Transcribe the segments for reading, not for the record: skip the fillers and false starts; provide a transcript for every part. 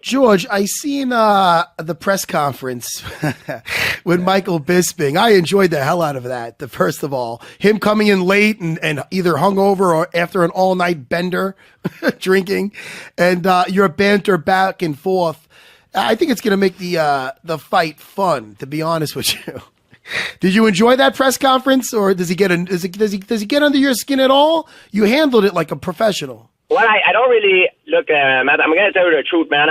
George, I seen the press conference with Michael Bisping. I enjoyed the hell out of that. First of all, him coming in late and either hungover or after an all-night bender drinking, and your banter back and forth. I think it's going to make the fight fun, to be honest with you. Did you enjoy that press conference, or does he get under your skin at all? You handled it like a professional. Well, I don't really look, Matt. I'm going to tell you the truth, man.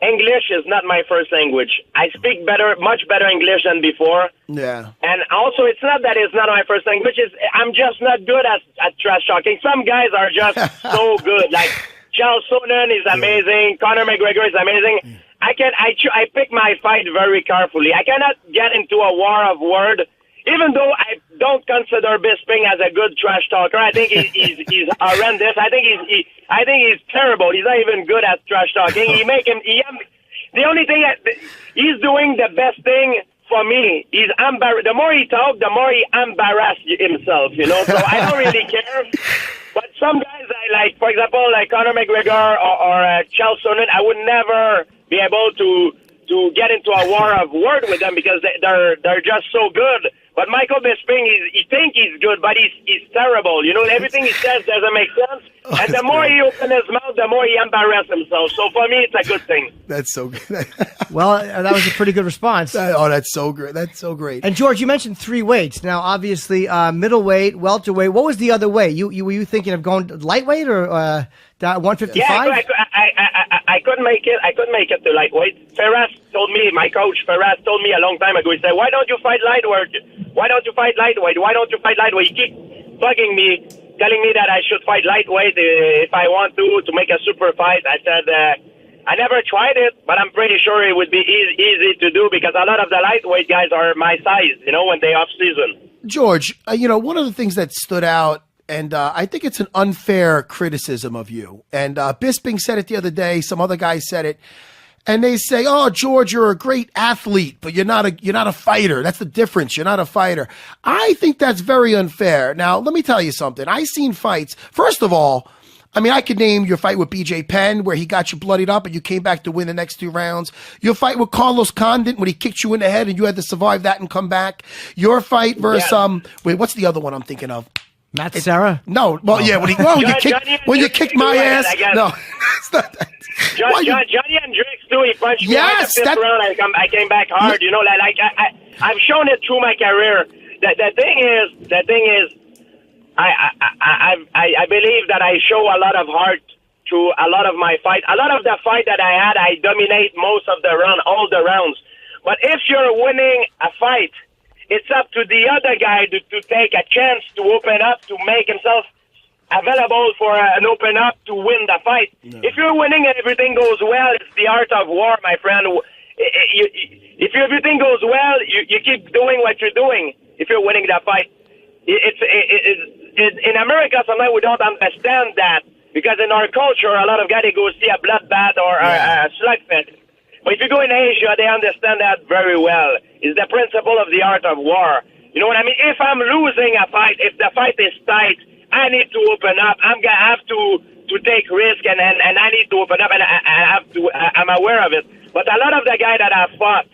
English is not my first language. I speak much better English than before. Yeah. And also, it's not that it's not my first language. I'm just not good at trash talking. Some guys are just so good. Like Charles Sonnen is amazing. Conor McGregor is amazing. I pick my fight very carefully. I cannot get into a war of word. Even though I don't consider Bisping as a good trash talker, I think he's horrendous. I think he's terrible. He's not even good at trash talking. The only thing he's doing the best thing for me. The more he talks, the more he embarrasses himself. So I don't really care. But some guys I like, for example, like Conor McGregor or Charles Sonnen, I would never be able to get into a war of word with them because they're just so good. But Michael Bisping, he thinks he's good, but he's terrible. Everything he says doesn't make sense. And the more he opens his mouth, the more he embarrasses himself. So for me, it's a good thing. That's so good. Well, that was a pretty good response. That's so great. That's so great. And George, you mentioned three weights. Now, obviously, middleweight, welterweight. What was the other way? Were you thinking of going lightweight or 155? Yeah, I couldn't make it. I couldn't make it to lightweight. My coach Ferraz told me a long time ago. He said, "Why don't you fight lightweight? Why don't you fight lightweight? Why don't you fight lightweight?" He keep bugging me, telling me that I should fight lightweight if I want to make a super fight. I said, I never tried it, but I'm pretty sure it would be easy to do because a lot of the lightweight guys are my size, when they off season. George, one of the things that stood out, and I think it's an unfair criticism of you, and Bisping said it the other day, some other guys said it, and they say, "Oh, George, you're a great athlete, but you're not a fighter. That's the difference. You're not a fighter." I think that's very unfair. Now, let me tell you something. I seen fights. First of all, I could name your fight with BJ Penn where he got you bloodied up and you came back to win the next 2 rounds. Your fight with Carlos Condit when he kicked you in the head and you had to survive that and come back. Your fight versus what's the other one I'm thinking of? Matt Serra? No. Well, yeah. When you kicked my ass. No, it's not that. Johnny Hendricks too. He punched me in the 5th round. I came back hard. I've shown it through my career. The thing is, I believe that I show a lot of heart through a lot of my fight. A lot of the fight that I had, I dominate most of the round, all the rounds. But if you're winning a fight, it's up to the other guy to take a chance to open up, to make himself available for an open up to win the fight. No. If you're winning and everything goes well, it's the art of war, my friend. If everything goes well, you keep doing what you're doing. If you're winning that fight, in America, sometimes we don't understand that because in our culture, a lot of guys they go see a bloodbath or a slugfest. But if you go in Asia, they understand that very well. It's the principle of the art of war. You know what I mean? If I'm losing a fight, if the fight is tight, I need to open up. I'm gonna have to take risk, and I need to open up, and I'm aware of it. But a lot of the guys that I fought,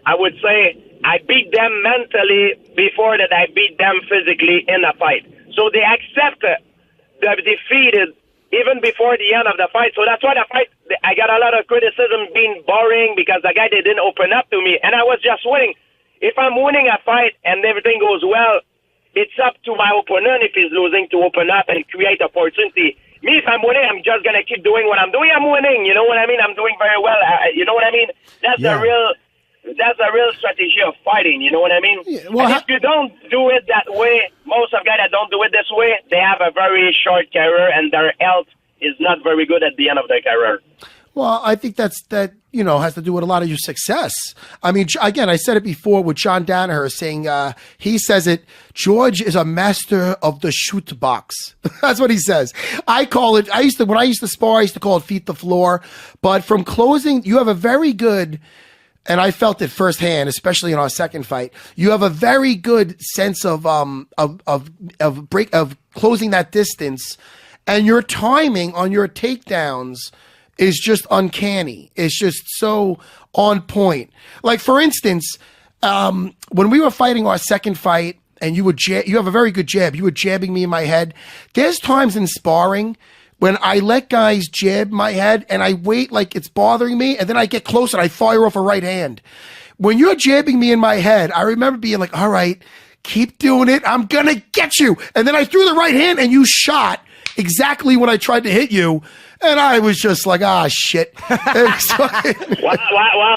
I would say I beat them mentally before that I beat them physically in a fight. So they accept the defeated even before the end of the fight. So that's why the fight, I got a lot of criticism being boring because the guy they didn't open up to me, and I was just winning. If I'm winning a fight and everything goes well, it's up to my opponent if he's losing to open up and create opportunity. Me, if I'm winning, I'm just going to keep doing what I'm doing. I'm winning. You know what I mean? I'm doing very well. You know what I mean? That's the real strategy of fighting. You know what I mean? Yeah, well, and if you don't do it that way, most of guys that don't do it this way, they have a very short career and their health is not very good at the end of their career. Well, I think that has to do with a lot of your success. I mean, again, I said it before with John Danaher saying, he says it, George is a master of the shoot box. That's what he says. I call it, when I used to spar, I used to call it feet to floor. But from closing, you have a very good, and I felt it firsthand, especially in our second fight, you have a very good sense of closing that distance, and your timing on your takedowns is just uncanny. It's just so on point. Like, for instance, when we were fighting our second fight, and you have a very good jab. You were jabbing me in my head. There's times in sparring when I let guys jab my head and I wait like it's bothering me, and then I get close and I fire off a right hand. When you're jabbing me in my head, I remember being like, all right, keep doing it. I'm going to get you. And then I threw the right hand and you shot exactly when I tried to hit you. And I was just like, ah, shit. Well,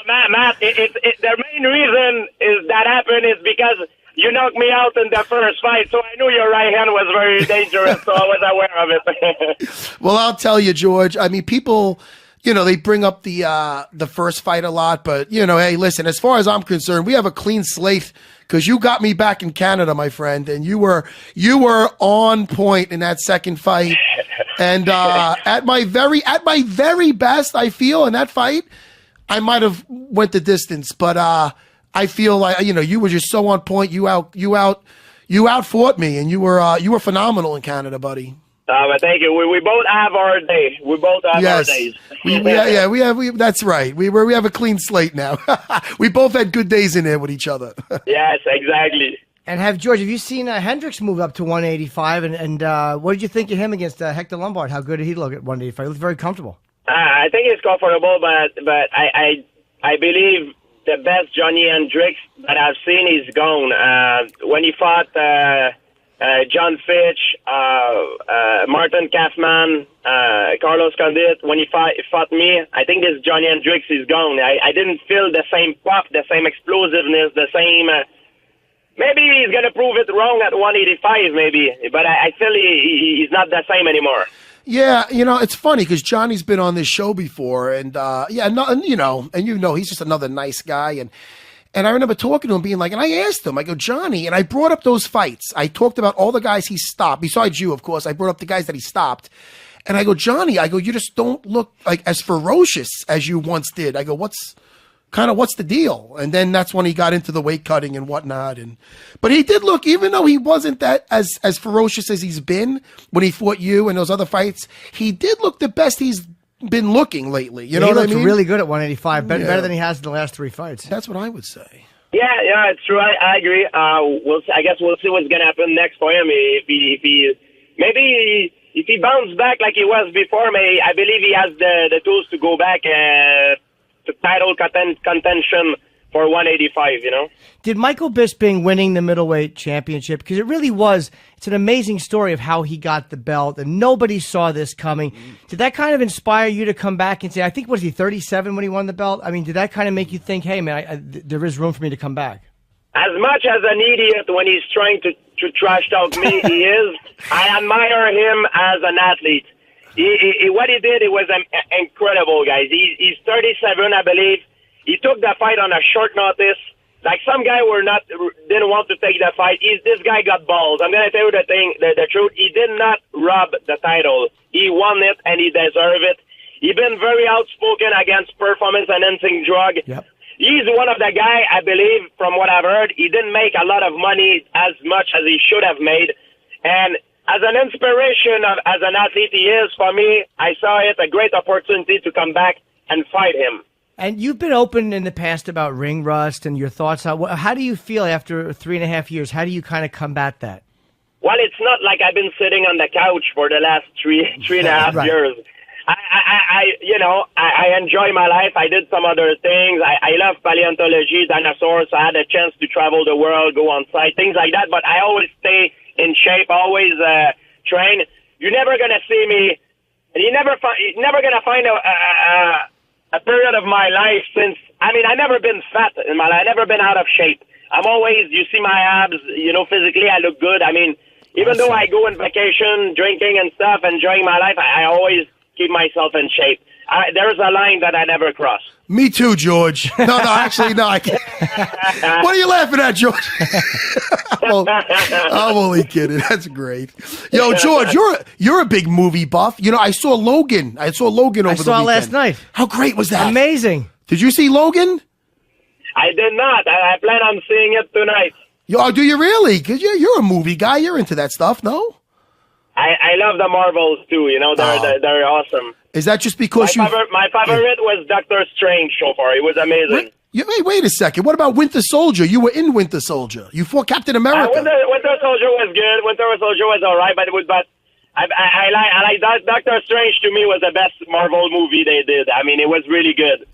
Matt, the main reason is that happened is because you knocked me out in the first fight, so I knew your right hand was very dangerous, so I was aware of it. Well, I'll tell you, George. I mean, people, they bring up the first fight a lot, but, hey, listen, as far as I'm concerned, we have a clean slate because you got me back in Canada, my friend, and you were on point in that second fight. And at my very best, I feel in that fight, I might have went the distance, but I feel like you were just so on point. You outfought me, and you were phenomenal in Canada, buddy. But thank you. We both have our day. We both have our days. We have. That's right. We have a clean slate now. We both had good days in there with each other. Yes, exactly. And George, have you seen Hendricks move up to 185? And what did you think of him against Hector Lombard? How good did he look at 185? He looked very comfortable. I think he's comfortable, but I believe the best Johnny Hendricks that I've seen is gone. When he fought John Fitch, Martin Kaufman, Carlos Condit, when he fought me, I think this Johnny Hendricks is gone. I didn't feel the same pop, the same explosiveness, the same... maybe he's going to prove it wrong at 185, maybe, but I feel he's not the same anymore. Yeah, it's funny because Johnny's been on this show before, and he's just another nice guy, and I remember talking to him, being like, and I asked him, I go, Johnny, and I brought up those fights. I talked about all the guys he stopped, besides you, of course. I brought up the guys that he stopped, and I go, Johnny, you just don't look like as ferocious as you once did. I go, what's the deal? And then that's when he got into the weight cutting and whatnot. But he did look, even though he wasn't that as ferocious as he's been when he fought you and those other fights, he did look the best he's been looking lately. You know what I mean? He looked really good at 185, better than he has in the last three fights. That's what I would say. Yeah, it's true. I agree. I guess we'll see what's going to happen next for him. If he bounces back like he was before, I believe he has the tools to go back to title contention for 185, Did Michael Bisping winning the middleweight championship, because it's an amazing story of how he got the belt, and nobody saw this coming. Did that kind of inspire you to come back and say, I think, was he 37 when he won the belt? I mean, did that kind of make you think, hey, man, there is room for me to come back? As much as an idiot when he's trying to trash talk me, he is, I admire him as an athlete. What he did, it was incredible, guys. He's 37, I believe. He took the fight on a short notice. Like some guy didn't want to take the fight. This guy got balls. I'm gonna tell you the truth. He did not rob the title. He won it and he deserved it. He's been very outspoken against performance-enhancing drug. Yep. He's one of the guy, I believe, from what I've heard. He didn't make a lot of money as much as he should have made, and as an inspiration as an athlete he is, for me, I saw it a great opportunity to come back and fight him. And you've been open in the past about ring rust and your thoughts. How do you feel after 3.5 years? How do you kind of combat that? Well, it's not like I've been sitting on the couch for the last three and a half right. years. I enjoy my life. I did some other things. I love paleontology, dinosaurs. So I had a chance to travel the world, go on site, things like that. But I always stay in shape, always train. You're never gonna see me, and you're never gonna find a period of my life since. I never been fat in my life. I never been out of shape. I'm always. You see my abs. Physically I look good. Even though I go on vacation, drinking and stuff, enjoying my life, I always keep myself in shape. There's a line that I never cross. Me too, George. No, actually, no, I can't. What are you laughing at, George? I'm only kidding. That's great. Yo, George, you're a big movie buff. I saw Logan. I saw Logan over the weekend. Last night. How great was that? Amazing. Did you see Logan? I did not. I plan on seeing it tonight. Yo, do you really? Because you're a movie guy. You're into that stuff, no? I love the Marvels, too. They're awesome. Is that just because my favorite was Doctor Strange so far. It was amazing. Wait a second. What about Winter Soldier? You were in Winter Soldier. You fought Captain America. Winter Soldier was good. Winter Soldier was all right, but I like Doctor Strange. To me, was the best Marvel movie they did. I mean, it was really good.